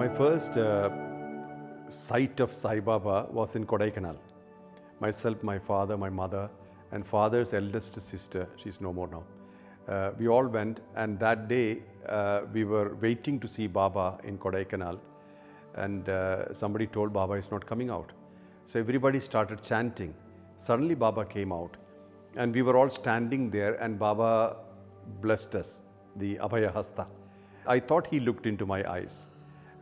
My first sight of Sai Baba was in Kodaikanal. Myself, my father, my mother, and father's eldest sister, she's no more now. We all went, and that day we were waiting to see Baba in Kodaikanal, and somebody told Baba is not coming out. So everybody started chanting. Suddenly Baba came out, and we were all standing there, and Baba blessed us, the Abhaya Hasta. I thought he looked into my eyes,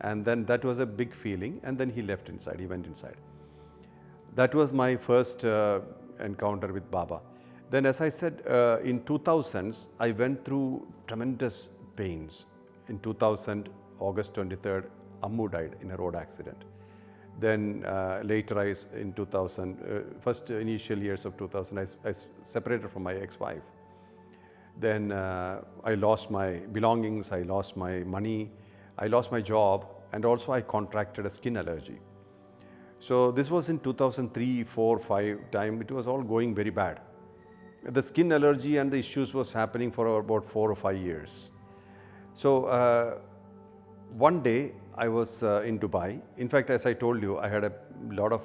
and then that was a big feeling, and then he left inside, he went inside. That was my first encounter with Baba. Then, as I said, in 2000s, I went through tremendous pains. In 2000, August 23rd, Ammu died in a road accident. Then later, in 2000, first initial years of 2000, I separated from my ex-wife. Then I lost my belongings, I lost my money, I lost my job, and also I contracted a skin allergy. So this was in 2003, 4, 5 time. It was all going very bad. The skin allergy and the issues was happening for about 4 or 5 years. So one day I was in Dubai. In fact, as I told you, I had a lot of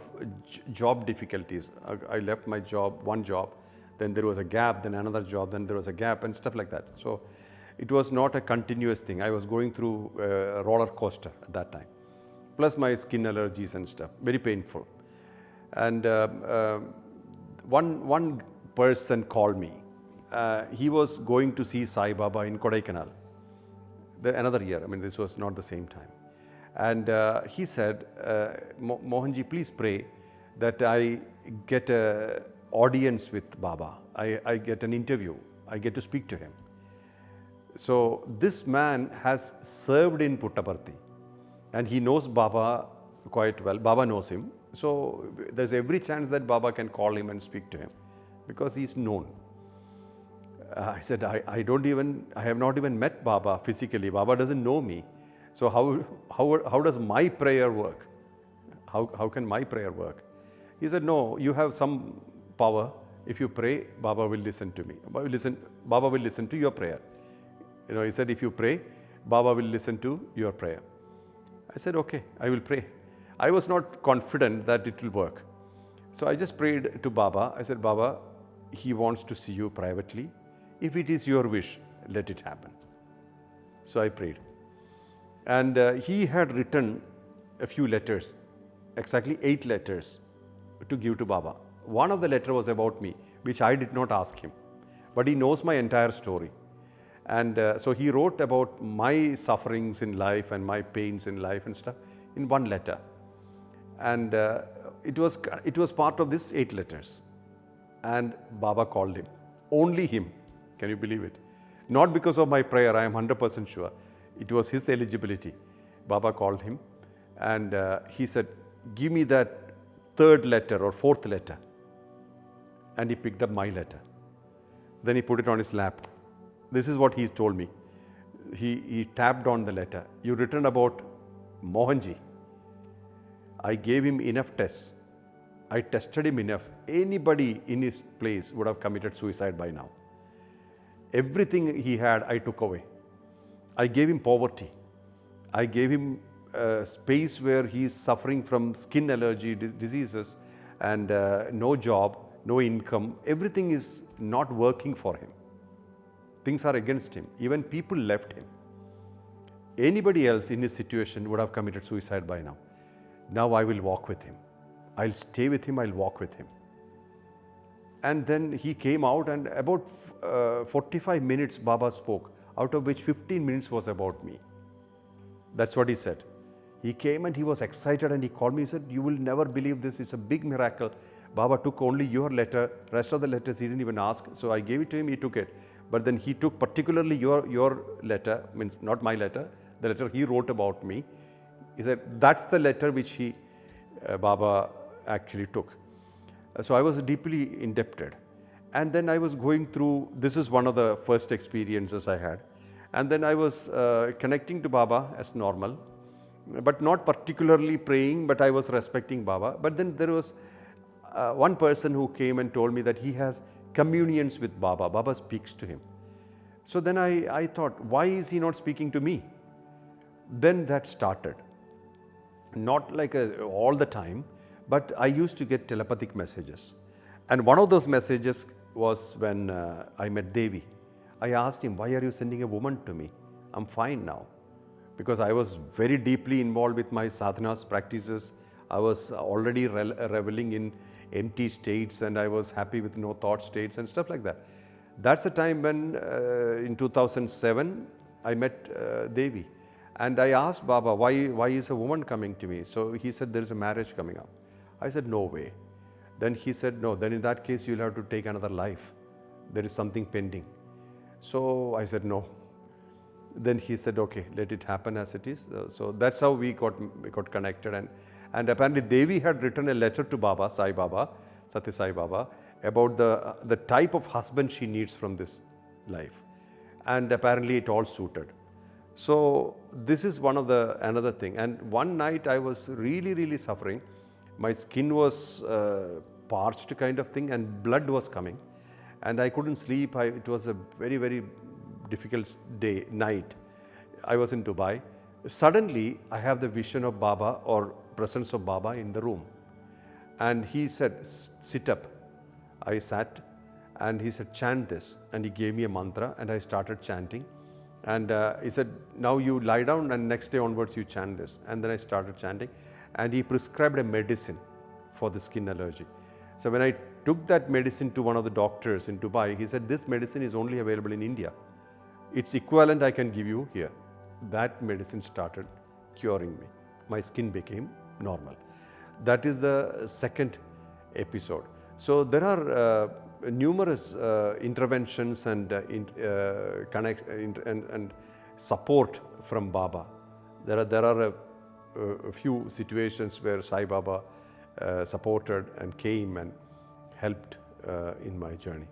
job difficulties. I left my job, one job, then there was a gap, then another job, then there was a gap and stuff like that. So it was not a continuous thing. I was going through a roller coaster at that time. Plus my skin allergies and stuff, very painful. And one person called me. He was going to see Sai Baba in Kodaikanal another year. I mean, this was not the same time. And he said, Mohanji, please pray that I get an audience with Baba. I get an interview. I get to speak to him. So this man has served in Puttaparthi, and he knows Baba quite well. Baba knows him. So there's every chance that Baba can call him and speak to him because he's known. I said, I have not even met Baba physically. Baba doesn't know me. So how does my prayer work? How can my prayer work? He said, no, you have some power. If you pray, Baba will listen to me. Baba will listen to your prayer. You know, he said, if you pray, Baba will listen to your prayer. I said, okay, I will pray. I was not confident that it will work. So I just prayed to Baba. I said, Baba, he wants to see you privately. If it is your wish, let it happen. So I prayed. And he had written a few letters, exactly 8 letters to give to Baba. One of the letters was about me, which I did not ask him. But he knows my entire story. And so he wrote about my sufferings in life and my pains in life and stuff in one letter. And it was part of these 8 letters. And Baba called him. Only him. Can you believe it? Not because of my prayer, I am 100% sure. It was his eligibility. Baba called him and he said, give me that 3rd letter or 4th letter. And he picked up my letter. Then he put it on his lap. This is what he told me. He tapped on the letter. You written about Mohanji. I gave him enough tests. I tested him enough. Anybody in his place would have committed suicide by now. Everything he had, I took away. I gave him poverty. I gave him space where he is suffering from skin allergy diseases and no job, no income. Everything is not working for him. Things are against him. Even people left him. Anybody else in his situation would have committed suicide by now. Now I will walk with him. I'll stay with him, I'll walk with him. And then he came out, and about 45 minutes Baba spoke, out of which 15 minutes was about me. That's what he said. He came and he was excited and he called me. He said, you will never believe this. It's a big miracle. Baba took only your letter. Rest of the letters he didn't even ask. So I gave it to him, he took it. But then he took particularly your letter, means not my letter, the letter he wrote about me. He said, that's the letter which Baba actually took. So I was deeply indebted. And then I was going through, this is one of the first experiences I had. And then I was connecting to Baba as normal, but not particularly praying, but I was respecting Baba. But then there was one person who came and told me that he has communions with Baba. Baba speaks to him. So then I thought, why is he not speaking to me? Then that started. not like all the time, but I used to get telepathic messages. And one of those messages was when I met Devi. I asked him, why are you sending a woman to me? I'm fine now. Because I was very deeply involved with my sadhanas practices. I was already reveling in empty states, and I was happy with no thought states and stuff like that. That's the time when in 2007 I met Devi, and I asked Baba, why is a woman coming to me? So he said, there is a marriage coming up. I said, no way. Then he said, no, then in that case you'll have to take another life. There is something pending. So I said, no. Then he said, okay, let it happen as it is. So that's how we got connected. And apparently Devi had written a letter to Baba, Sai Baba, Sathya Sai Baba, about the type of husband she needs from this life. And apparently it all suited. So this is another thing. And one night I was really suffering. My skin was parched kind of thing, and blood was coming. And I couldn't sleep. It was a very difficult night. I was in Dubai. Suddenly, I have the vision of Baba, or presence of Baba in the room. And he said, sit up. I sat, and he said, chant this. And he gave me a mantra, and I started chanting. And he said, now you lie down, and next day onwards you chant this. And then I started chanting. And he prescribed a medicine for the skin allergy. So when I took that medicine to one of the doctors in Dubai, he said, this medicine is only available in India. Its equivalent I can give you here. That medicine started curing me. My skin became normal. That is the second episode. So there are numerous interventions and support from Baba. There are a few situations where Sai Baba supported and came and helped in my journey.